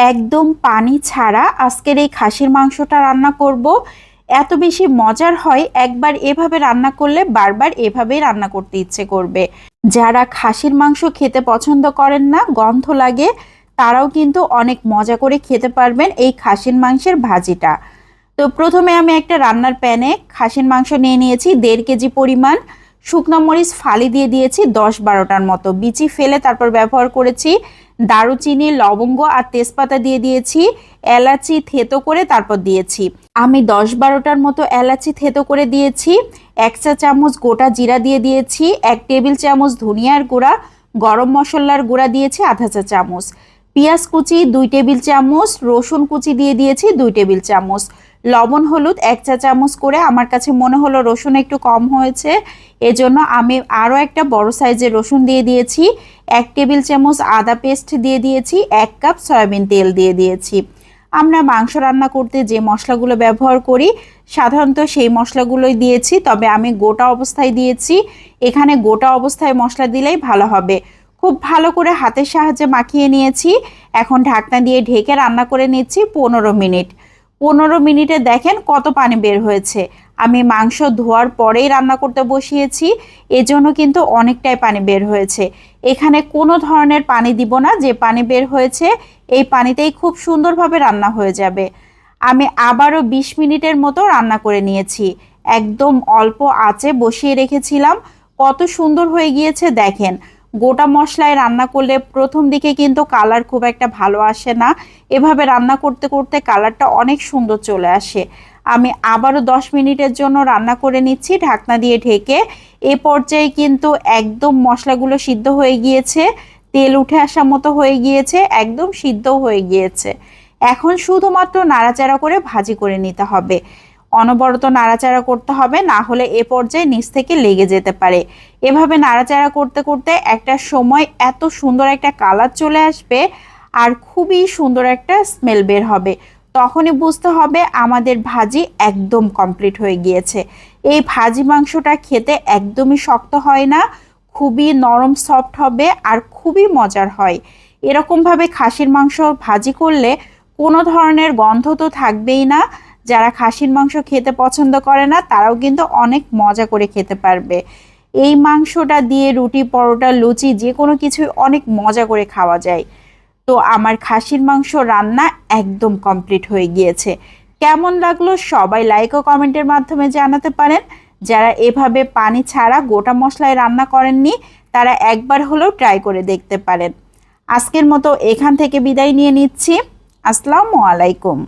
একদম পানি ছাড়া আজকের এই খাসির মাংসটা রান্না করব। এত বেশি মজার হয়, একবার এভাবে রান্না করলে বারবার এভাবেই রান্না করতে ইচ্ছে করবে। যারা খাসির মাংস খেতে পছন্দ করেন না, গন্ধ লাগে, তারাও কিন্তু অনেক মজা করে খেতে পারবেন এই খাসির মাংসের ভাজিটা। তো প্রথমে আমি একটা রান্নার প্যানে খাসির মাংস নিয়ে নিয়েছি 1.5 কেজি পরিমাণ। শুকনো মরিচ ফালি দিয়ে দিয়েছি 10-12টার মতো, বিচি ফেলে তারপর ব্যবহার করেছি। দারুচিনি, লবঙ্গ আর তেজপাতা দিয়ে দিয়েছি। এলাচি থেতো করে তারপর দিয়েছি। আমি 10-12টার মতো এলাচি থেতো করে দিয়েছি। 1 চা চামচ গোটা জিরা দিয়ে দিয়েছি। 1 টেবিল চামচ ধনিয়ার গুঁড়া, গরম মশলার গুঁড়া দিয়েছি আধা চা চামচ। পেঁয়াজ কুচি 2 টেবিল চামচ, রসুন কুচি দিয়ে দিয়েছি 2 টেবিল চামচ। লবণ হলুদ 1 চা চামচ করে, আমার কাছে মনে হলো রসুন একটু কম হয়েছে, এজন্য আমি আরও একটা বড় সাইজের রসুন দিয়ে দিয়েছি। 1 টেবিল চামচ আদা পেস্ট দিয়ে দিয়েছি। 1 কাপ সয়াবিন তেল দিয়ে দিয়েছি। আমরা মাংস রান্না করতে যে মশলাগুলো ব্যবহার করি সাধারণত সেই মশলাগুলোই দিয়েছি, তবে আমি গোটা অবস্থায় দিয়েছি। এখানে গোটা অবস্থায় মশলা দিলেই ভালো হবে। খুব ভালো করে হাতের সাহায্যে মাখিয়ে নিয়েছি। এখন ঢাকনা দিয়ে ঢেকে রান্না করে নিচ্ছি 15 মিনিট। 15 মিনিটে দেখেন কত পানি বের হয়েছে। আমি মাংস ধোয়ার পরেই রান্না করতে বসিয়েছি, এজন্য কিন্তু অনেকটাই পানি বের হয়েছে। এখানে কোনো ধরনের পানি দিব না, যে পানি বের হয়েছে এই পানিতেই খুব সুন্দরভাবে রান্না হয়ে যাবে। আমি আবারও 20 মিনিটের মতো রান্না করে নিয়েছি। একদম অল্প আঁচে বসিয়ে রেখেছিলাম। কত সুন্দর হয়ে গিয়েছে দেখেন। গোটা মশলায় রান্না করলে প্রথম দিকে কিন্তু কালার খুব একটা ভালো আসে না, এভাবে রান্না করতে করতে কালারটা অনেক সুন্দর চলে আসে। আমি আবারও 10 মিনিটের জন্য রান্না করে নিচ্ছি ঢাকনা দিয়ে ঢেকে। এ পর্যায়ে কিন্তু একদম মশলাগুলো সিদ্ধ হয়ে গিয়েছে, তেল উঠে আসা মতো হয়ে গিয়েছে, একদম সিদ্ধ হয়ে গিয়েছে। এখন শুধুমাত্র নাড়াচাড়া করে ভাজি করে নিতে হবে। অনবরত নাড়াচাড়া করতে হবে, না হলে এ পর্যায়ে নিচ থেকে লেগে যেতে পারে। এভাবে নাড়াচাড়া করতে করতে একটা সময় এত সুন্দর একটা কালার চলে আসবে আর খুবই সুন্দর একটা স্মেল বের হবে। তখনই বুঝতে হবে আমাদের ভাজি একদম কমপ্লিট হয়ে গিয়েছে। এই ভাজি মাংসটা খেতে একদমই শক্ত হয় না, খুবই নরম সফট হবে আর খুবই মজার হয়। এরকমভাবে খাসির মাংস ভাজি করলে কোনো ধরনের গন্ধ তো থাকবেই না। যারা খাসির মাংস খেতে পছন্দ করে না তারাও কিন্তু অনেক মজা করে খেতে পারবে। এই মাংসটা দিয়ে রুটি, পরোটা, লুচি যে কোনো কিছুই অনেক মজা করে খাওয়া যায়। তো আমার খাসির মাংস রান্না একদম কমপ্লিট হয়ে গিয়েছে। কেমন লাগলো সবাই লাইক ও কমেন্টের মাধ্যমে জানাতে পারেন। যারা এভাবে পানি ছাড়া গোটা মশলায় রান্না করেননি তারা একবার হলেও ট্রাই করে দেখতে পারেন। আজকের মতো এখান থেকে বিদায় নিয়ে নিচ্ছি। আসসালামু আলাইকুম।